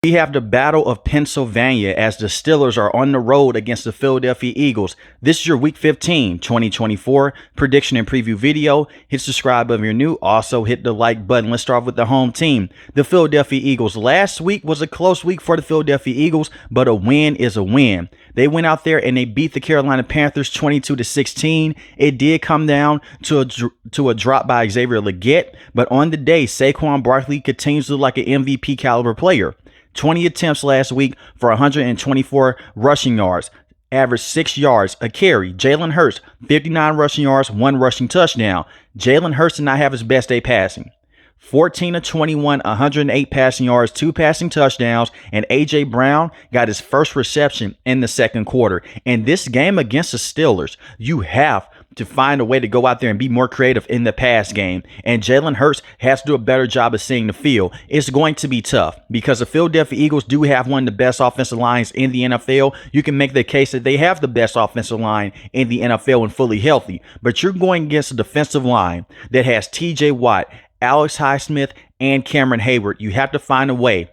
We have the Battle of Pennsylvania as the Steelers are on the road against the Philadelphia Eagles. This is your Week 15, 2024 prediction and preview video. Hit subscribe if you're new. Also hit the like button. Let's start with the home team, the Philadelphia Eagles. Last week was a close week for the Philadelphia Eagles, but a win is a win. They went out there and they beat the Carolina Panthers 22-16. It did come down to a drop by Xavier Legette, but on the day, Saquon Barkley continues to look like an MVP caliber player. 20 attempts last week for 124 rushing yards, averaged 6 yards a carry. Jalen Hurts, 59 rushing yards, 1 rushing touchdown. Jalen Hurts did not have his best day passing. 14 of 21, 108 passing yards, 2 passing touchdowns, and A.J. Brown got his first reception in the second quarter. In this game against the Steelers, you have to find a way to go out there and be more creative in the pass game. And Jalen Hurts has to do a better job of seeing the field. It's going to be tough because the Philadelphia Eagles do have one of the best offensive lines in the NFL. You can make the case that they have the best offensive line in the NFL and fully healthy. But you're going against a defensive line that has T.J. Watt, Alex Highsmith, and Cameron Hayward. You have to find a way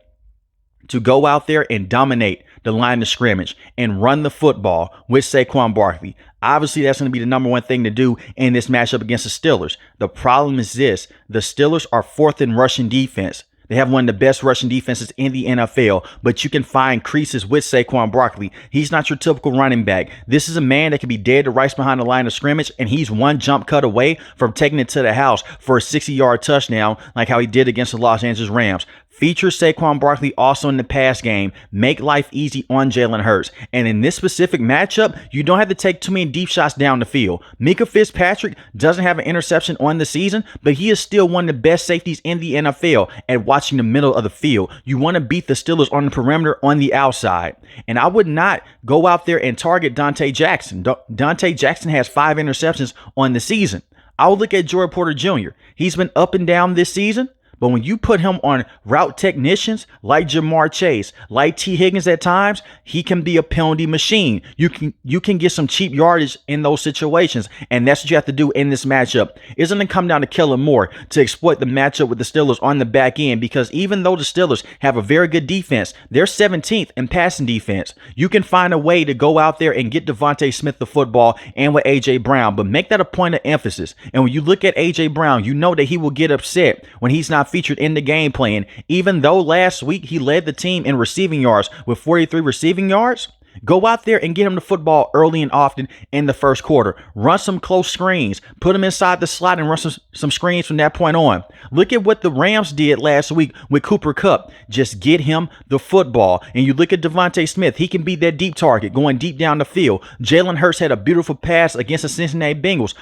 to go out there and dominate the line of scrimmage and run the football with Saquon Barkley. Obviously, that's going to be the number one thing to do in this matchup against the Steelers. The problem is this: the Steelers are fourth in rushing defense. They have one of the best rushing defenses in the NFL, but you can find creases with Saquon Barkley. He's not your typical running back. This is a man that can be dead to rights behind the line of scrimmage, and he's one jump cut away from taking it to the house for a 60-yard touchdown like how he did against the Los Angeles Rams. Feature Saquon Barkley also in the pass game. Make life easy on Jalen Hurts. And in this specific matchup, you don't have to take too many deep shots down the field. Micah Fitzpatrick doesn't have an interception on the season, but he is still one of the best safeties in the NFL at watching the middle of the field. You want to beat the Steelers on the perimeter on the outside. And I would not go out there and target Dante Jackson. Dante Jackson has 5 interceptions on the season. I would look at Joey Porter Jr. He's been up and down this season. But when you put him on route technicians like Jamar Chase, like T. Higgins at times, he can be a penalty machine. You can get some cheap yardage in those situations, and that's what you have to do in this matchup. It's going to come down to Kellen Moore to exploit the matchup with the Steelers on the back end, because even though the Steelers have a very good defense, they're 17th in passing defense. You can find a way to go out there and get Devontae Smith the football and with A.J. Brown, but make that a point of emphasis. And when you look at A.J. Brown, you know that he will get upset when he's not featured in the game plan. Even though last week he led the team in receiving yards with 43 receiving yards, go out there and get him the football early and often in the first quarter. Run some close screens. Put him inside the slot and run some screens from that point on. Look at what the Rams did last week with Cooper Kupp. Just get him the football. And you look at Devontae Smith. He can be that deep target going deep down the field. Jalen Hurts had a beautiful pass against the Cincinnati Bengals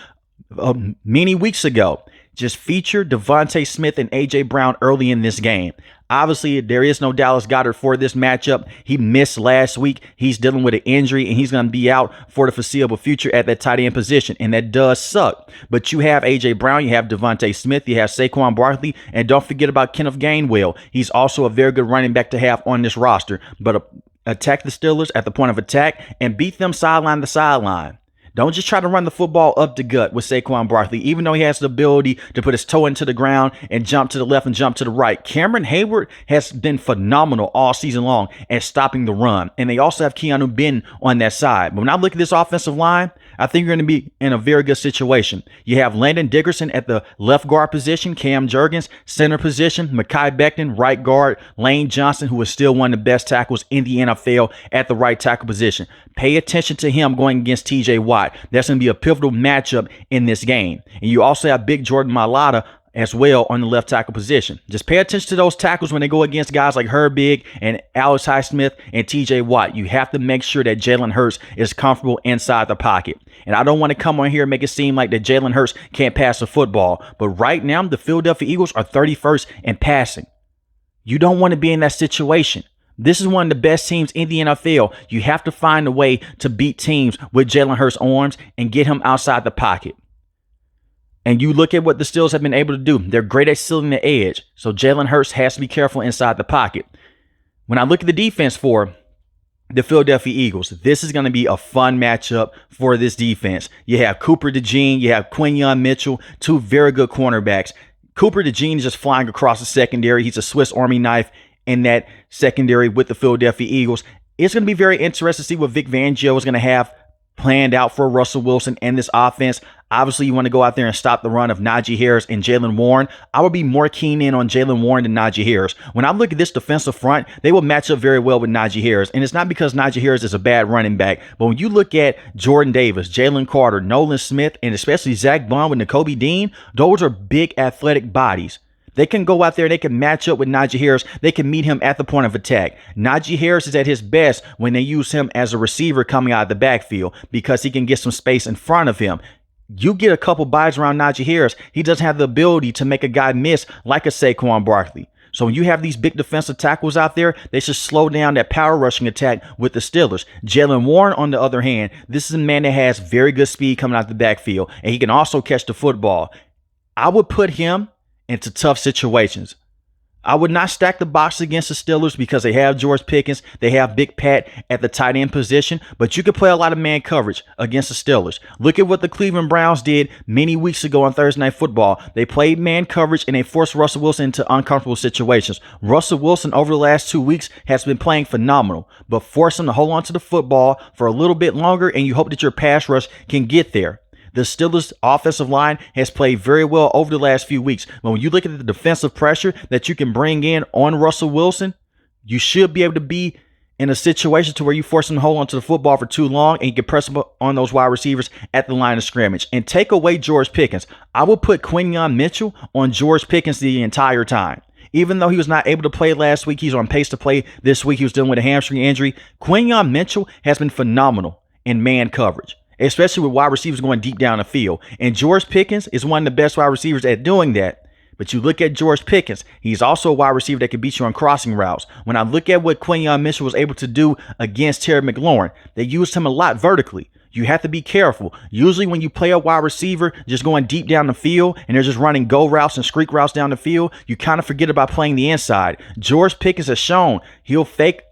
many weeks ago. Just feature Devontae Smith and A.J. Brown early in this game. Obviously, there is no Dallas Goedert for this matchup. He missed last week. He's dealing with an injury, and he's going to be out for the foreseeable future at that tight end position, and that does suck. But you have A.J. Brown, you have Devontae Smith, you have Saquon Barkley, and don't forget about Kenneth Gainwell. He's also a very good running back to have on this roster. But attack the Steelers at the point of attack and beat them sideline to sideline. Don't just try to run the football up the gut with Saquon Barkley, even though he has the ability to put his toe into the ground and jump to the left and jump to the right. Cameron Hayward has been phenomenal all season long at stopping the run. And they also have Keanu Benton on that side. But when I look at this offensive line, I think you're going to be in a very good situation. You have Landon Dickerson at the left guard position, Cam Jurgens, center position, Mekhi Becton, right guard, Lane Johnson, who is still one of the best tackles in the NFL at the right tackle position. Pay attention to him going against T.J. Watt. That's going to be a pivotal matchup in this game. And you also have Big Jordan Mailata as well on the left tackle position. Just pay attention to those tackles when they go against guys like Herbig and Alex Highsmith and T.J. Watt. You have to make sure that Jalen Hurts is comfortable inside the pocket. And I don't want to come on here and make it seem like that Jalen Hurts can't pass the football. But right now, the Philadelphia Eagles are 31st in passing. You don't want to be in that situation. This is one of the best teams in the NFL. You have to find a way to beat teams with Jalen Hurts' arms and get him outside the pocket. And you look at what the Steelers have been able to do. They're great at sealing the edge. So Jalen Hurts has to be careful inside the pocket. When I look at the defense for the Philadelphia Eagles, this is going to be a fun matchup for this defense. You have Cooper DeJean, you have Quinyon Mitchell, two very good cornerbacks. Cooper DeJean is just flying across the secondary. He's a Swiss Army knife in that secondary with the Philadelphia Eagles. It's going to be very interesting to see what Vic Fangio is going to have planned out for Russell Wilson and this offense. Obviously, you want to go out there and stop the run of Najee Harris and Jaylen Warren. I would be more keen in on Jaylen Warren than Najee Harris. When I look at this defensive front, they will match up very well with Najee Harris. And it's not because Najee Harris is a bad running back, but when you look at Jordan Davis, Jalen Carter, Nolan Smith, and especially Zach Bond with Nakobe Dean, those are big athletic bodies. They can go out there, they can match up with Najee Harris. They can meet him at the point of attack. Najee Harris is at his best when they use him as a receiver coming out of the backfield because he can get some space in front of him. You get a couple bites around Najee Harris, he doesn't have the ability to make a guy miss like a Saquon Barkley. So when you have these big defensive tackles out there, they should slow down that power rushing attack with the Steelers. Jaylen Warren, on the other hand, this is a man that has very good speed coming out the backfield, and he can also catch the football. I would put him into tough situations. I would not stack the box against the Steelers because they have George Pickens. They have Big Pat at the tight end position, but you could play a lot of man coverage against the Steelers. Look at what the Cleveland Browns did many weeks ago on Thursday Night Football. They played man coverage and they forced Russell Wilson into uncomfortable situations. Russell Wilson over the last 2 weeks has been playing phenomenal, but force him to hold on to the football for a little bit longer and you hope that your pass rush can get there. The Steelers' offensive line has played very well over the last few weeks. But when you look at the defensive pressure that you can bring in on Russell Wilson, you should be able to be in a situation to where you force him to hold on to the football for too long and you can press on those wide receivers at the line of scrimmage. And take away George Pickens. I will put Quinyon Mitchell on George Pickens the entire time. Even though he was not able to play last week, he's on pace to play this week. He was dealing with a hamstring injury. Quinyon Mitchell has been phenomenal in man coverage, especially with wide receivers going deep down the field. And George Pickens is one of the best wide receivers at doing that. But you look at George Pickens, he's also a wide receiver that can beat you on crossing routes. When I look at what Quinyon Mitchell was able to do against Terry McLaurin, they used him a lot vertically. You have to be careful. Usually when you play a wide receiver just going deep down the field and they're just running go routes and streak routes down the field, you kind of forget about playing the inside. George Pickens has shown he'll fake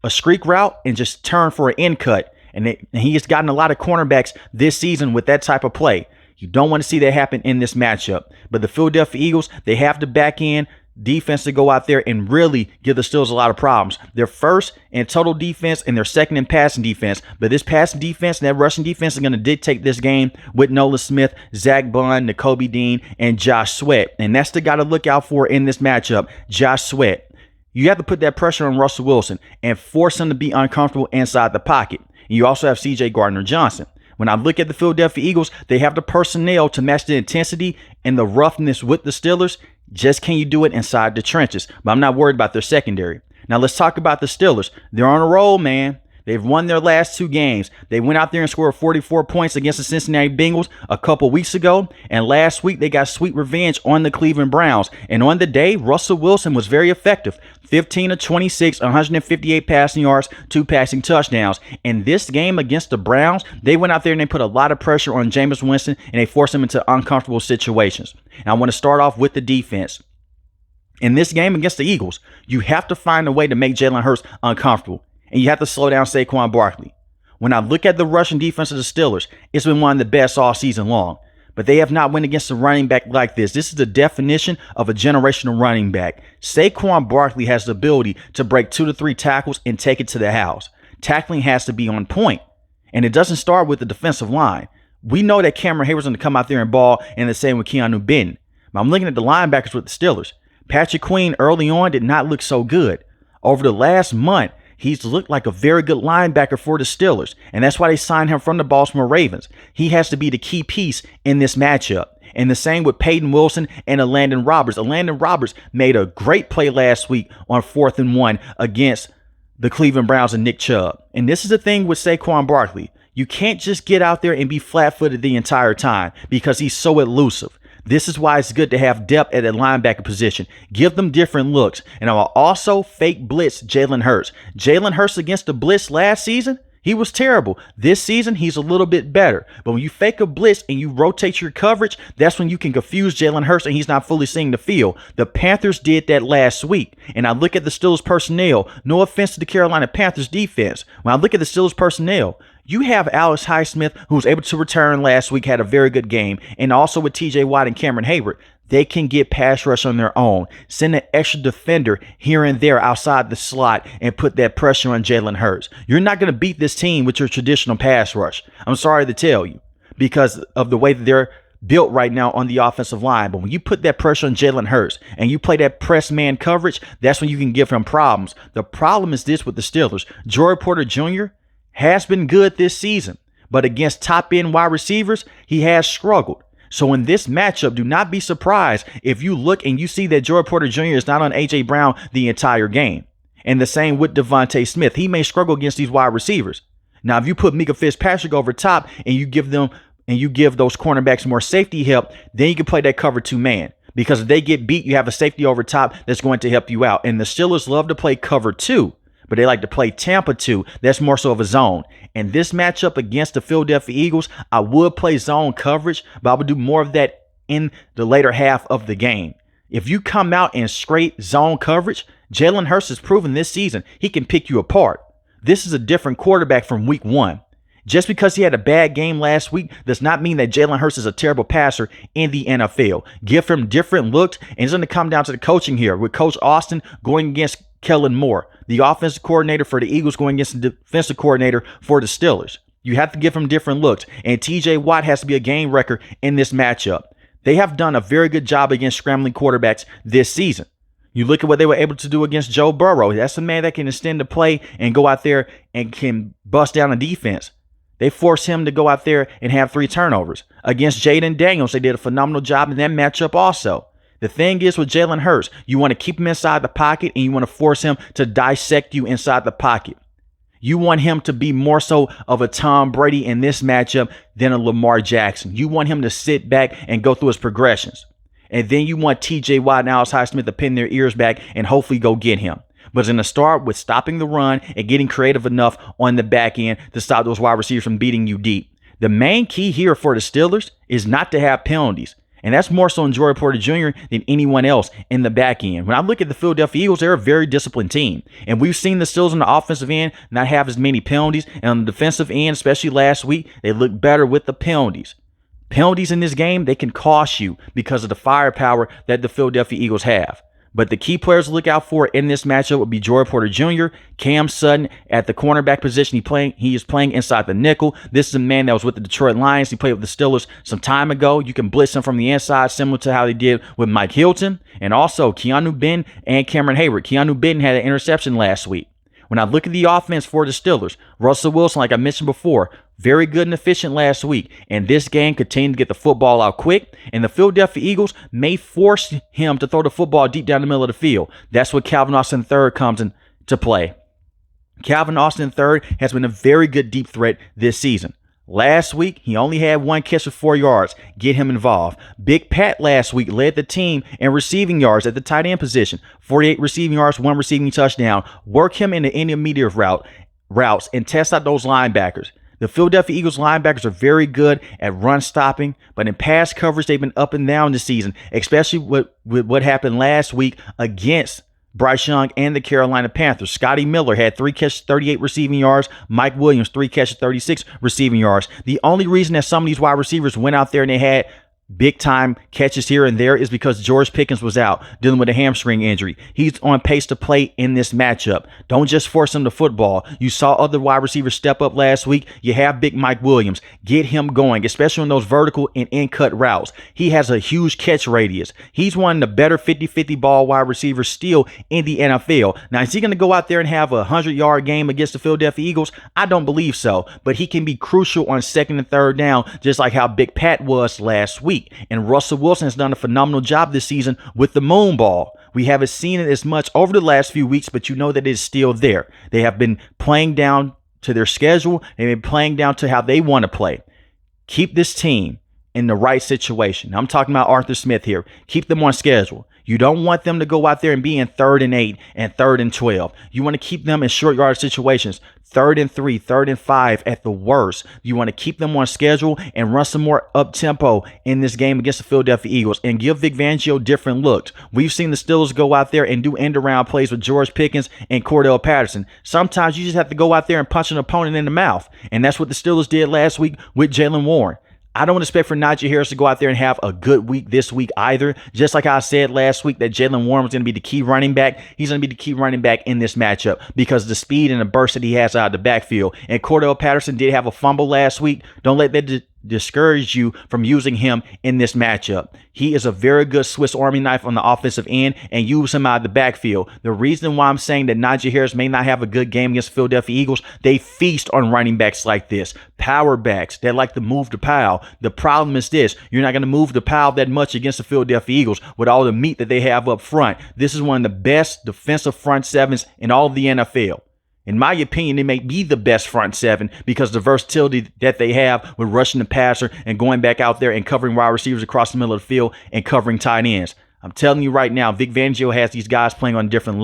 a streak route and just turn for an in cut. And he has gotten a lot of cornerbacks this season with that type of play. You don't want to see that happen in this matchup. But the Philadelphia Eagles, they have the back end defense to go out there and really give the Steelers a lot of problems. They're first in total defense and they're second in passing defense. But this passing defense and that rushing defense is going to dictate this game with Nolan Smith, Zach Bond, Nakobe Dean, and Josh Sweat. And that's the guy to look out for in this matchup, Josh Sweat. You have to put that pressure on Russell Wilson and force him to be uncomfortable inside the pocket. And you also have C.J. Gardner-Johnson. When I look at the Philadelphia Eagles, they have the personnel to match the intensity and the roughness with the Steelers. Just can you do it inside the trenches? But I'm not worried about their secondary. Now let's talk about the Steelers. They're on a roll, man. They've won their last 2 games. They went out there and scored 44 points against the Cincinnati Bengals a couple weeks ago. And last week, they got sweet revenge on the Cleveland Browns. And on the day, Russell Wilson was very effective. 15 of 26, 158 passing yards, 2 passing touchdowns. In this game against the Browns, they went out there and they put a lot of pressure on Jameis Winston and they forced him into uncomfortable situations. And I want to start off with the defense. In this game against the Eagles, you have to find a way to make Jalen Hurts uncomfortable. And you have to slow down Saquon Barkley. When I look at the rushing defense of the Steelers, it's been one of the best all season long. But they have not went against a running back like this. This is the definition of a generational running back. Saquon Barkley has the ability to break 2 to 3 tackles and take it to the house. Tackling has to be on point. And it doesn't start with the defensive line. We know that Cameron Hayward's going to come out there and ball, and the same with Keanu Benton. But I'm looking at the linebackers with the Steelers. Patrick Queen early on did not look so good. Over the last month, he's looked like a very good linebacker for the Steelers, and that's why they signed him from the Baltimore Ravens. He has to be the key piece in this matchup. And the same with Peyton Wilson and Elandon Roberts. Elandon Roberts made a great play last week on 4th and 1 against the Cleveland Browns and Nick Chubb. And this is the thing with Saquon Barkley. You can't just get out there and be flat-footed the entire time because he's so elusive. This is why it's good to have depth at the linebacker position. Give them different looks. And I will also fake blitz Jalen Hurts. Jalen Hurts against the blitz last season, he was terrible. This season, he's a little bit better. But when you fake a blitz and you rotate your coverage, that's when you can confuse Jalen Hurts and he's not fully seeing the field. The Panthers did that last week. And I look at the Steelers personnel. No offense to the Carolina Panthers defense. When I look at the Steelers personnel, you have Alex Highsmith, who was able to return last week, had a very good game, and also with TJ Watt and Cameron Hayward. they can get pass rush on their own. Send an extra defender here and there outside the slot and put that pressure on Jalen Hurts. You're not going to beat this team with your traditional pass rush. I'm sorry to tell you, because of the way that they're built right now on the offensive line. But when you put that pressure on Jalen Hurts and you play that press man coverage, that's when you can give him problems. The problem is this with the Steelers. Joey Porter Jr. has been good this season, but against top-end wide receivers, he has struggled. So in this matchup, do not be surprised if you look and you see that Joey Porter Jr. is not on A.J. Brown the entire game. And the same with Devontae Smith. He may struggle against these wide receivers. Now, if you put Mika Fitzpatrick over top and you give those cornerbacks more safety help, then you can play that cover 2 man. Because if they get beat, you have a safety over top that's going to help you out. And the Steelers love to play cover 2. But they like to play Tampa 2. That's more so of a zone. And this matchup against the Philadelphia Eagles, I would play zone coverage, but I would do more of that in the later half of the game. If you come out in straight zone coverage, Jalen Hurts has proven this season he can pick you apart. This is a different quarterback from week 1. Just because he had a bad game last week does not mean that Jalen Hurts is a terrible passer in the NFL. Give him different looks, and it's going to come down to the coaching here, with Coach Austin going against Kellen Moore, the offensive coordinator for the Eagles going against the defensive coordinator for the Steelers. You have to give him different looks, and TJ Watt has to be a game wrecker in this matchup. They have done a very good job against scrambling quarterbacks this season. You look at what they were able to do against Joe Burrow. That's a man that can extend the play and go out there and can bust down a defense. They forced him to go out there and have 3 turnovers. Against Jaden Daniels, they did a phenomenal job in that matchup also. The thing is with Jalen Hurts, you want to keep him inside the pocket and you want to force him to dissect you inside the pocket. You want him to be more so of a Tom Brady in this matchup than a Lamar Jackson. You want him to sit back and go through his progressions. And then you want TJ Watt and Alex Highsmith to pin their ears back and hopefully go get him. But it's going to start with stopping the run and getting creative enough on the back end to stop those wide receivers from beating you deep. The main key here for the Steelers is not to have penalties. And that's more so in Joey Porter Jr. than anyone else in the back end. When I look at the Philadelphia Eagles, they're a very disciplined team. And we've seen the Steelers on the offensive end not have as many penalties. And on the defensive end, especially last week, they look better with the penalties. Penalties in this game, they can cost you because of the firepower that the Philadelphia Eagles have. But the key players to look out for in this matchup would be Joey Porter Jr., Cam Sutton at the cornerback position. He is playing inside the nickel. This is a man that was with the Detroit Lions. He played with the Steelers some time ago. You can blitz him from the inside, similar to how they did with Mike Hilton. And also Keanu Benton and Cameron Hayward. Keanu Benton had an interception last week. When I look at the offense for the Steelers, Russell Wilson, like I mentioned before, very good and efficient last week. And this game continued to get the football out quick. And the Philadelphia Eagles may force him to throw the football deep down the middle of the field. That's what Calvin Austin III comes into play. Calvin Austin III has been a very good deep threat this season. Last week, he only had 1 catch of 4 yards. Get him involved. Big Pat last week led the team in receiving yards at the tight end position. 48 receiving yards, 1 receiving touchdown. Work him in the intermediate routes and test out those linebackers. The Philadelphia Eagles linebackers are very good at run stopping, but in pass coverage, they've been up and down this season, especially with what happened last week against Bryce Young and the Carolina Panthers. Scotty Miller had 3 catches, 38 receiving yards. Mike Williams, 3 catches, 36 receiving yards. The only reason that some of these wide receivers went out there and they had big time catches here and there is because George Pickens was out dealing with a hamstring injury. He's on pace to play in this matchup. Don't just force him to football. You saw other wide receivers step up last week. You have big Mike Williams. Get him going, especially on those vertical and in-cut routes. He has a huge catch radius. He's one of the better 50-50 ball wide receivers still in the NFL. Now, is he going to go out there and have a 100-yard game against the Philadelphia Eagles? I don't believe so, but he can be crucial on 2nd and 3rd down, just like how Big Pat was last week. And Russell Wilson has done a phenomenal job this season with the moon ball. We haven't seen it as much over the last few weeks, but you know that it's still there. They have been playing down to their schedule. They've been playing down to how they want to play. Keep this team in the right situation. I'm talking about Arthur Smith here. Keep them on schedule. You don't want them to go out there and be in 3rd and 8 and 3rd and 12. You want to keep them in short yard situations, 3rd and 3, 3rd and 5 at the worst. You want to keep them on schedule and run some more up tempo in this game against the Philadelphia Eagles and give Vic Fangio different looks. We've seen the Steelers go out there and do end around plays with George Pickens and Cordell Patterson. Sometimes you just have to go out there and punch an opponent in the mouth. And that's what the Steelers did last week with Jaylen Warren. I don't expect for Najee Harris to go out there and have a good week this week either. Just like I said last week that Jalen Warren was going to be the key running back, he's going to be the key running back in this matchup because the speed and the burst that he has out of the backfield. And Cordell Patterson did have a fumble last week. Don't let that discourage you from using him in this matchup. He is a very good Swiss Army knife on the offensive end, and use him out of the backfield. The reason why I'm saying that Najee Harris may not have a good game against the Philadelphia Eagles, they feast on running backs like this. Power backs that like to move the pile. The problem is this: you're not going to move the pile that much against the Philadelphia Eagles with all the meat that they have up front. This is one of the best defensive front sevens in all of the NFL. In my opinion, they may be the best front seven because the versatility that they have with rushing the passer and going back out there and covering wide receivers across the middle of the field and covering tight ends. I'm telling you right now, Vic Fangio has these guys playing on a different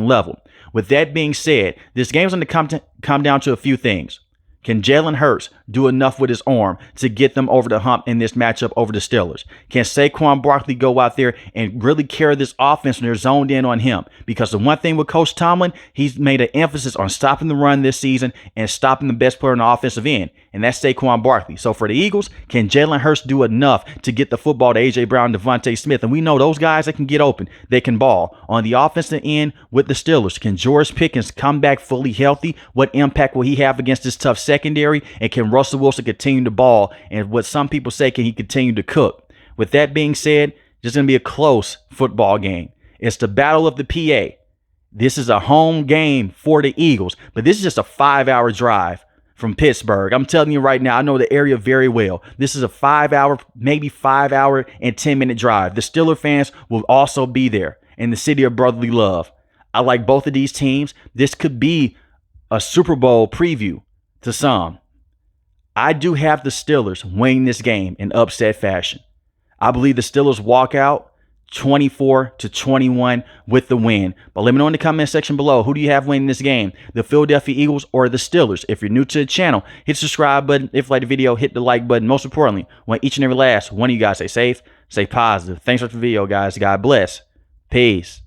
level. With that being said, this game's going to come down to a few things. Can Jalen Hurts do enough with his arm to get them over the hump in this matchup over the Steelers? Can Saquon Barkley go out there and really carry this offense when they're zoned in on him? Because the one thing with Coach Tomlin, he's made an emphasis on stopping the run this season and stopping the best player on the offensive end, and that's Saquon Barkley. So for the Eagles, can Jalen Hurts do enough to get the football to A.J. Brown, Devontae Smith? And we know those guys that can get open, they can ball. On the offensive end with the Steelers, can George Pickens come back fully healthy? What impact will he have against this tough secondary? And can Russell Wilson continue to ball? And what some people say, can he continue to cook? With that being said, it's going to be a close football game. It's the Battle of the PA. This is a home game for the Eagles, but this is just a 5-hour drive from Pittsburgh. I'm telling you right now, I know the area very well. This is a 5-hour, maybe 5-hour and 10-minute drive. The Steeler fans will also be there in the city of brotherly love. I like both of these teams. This could be a Super Bowl preview to some. I do have the Steelers winning this game in upset fashion. I believe the Steelers walk out 24-21 with the win. But let me know in the comment section below, who do you have winning this game? The Philadelphia Eagles or the Steelers? If you're new to the channel, hit the subscribe button. If you like the video, hit the like button. Most importantly, I want each and every last one of you guys stay safe, stay positive. Thanks for the video, guys. God bless. Peace.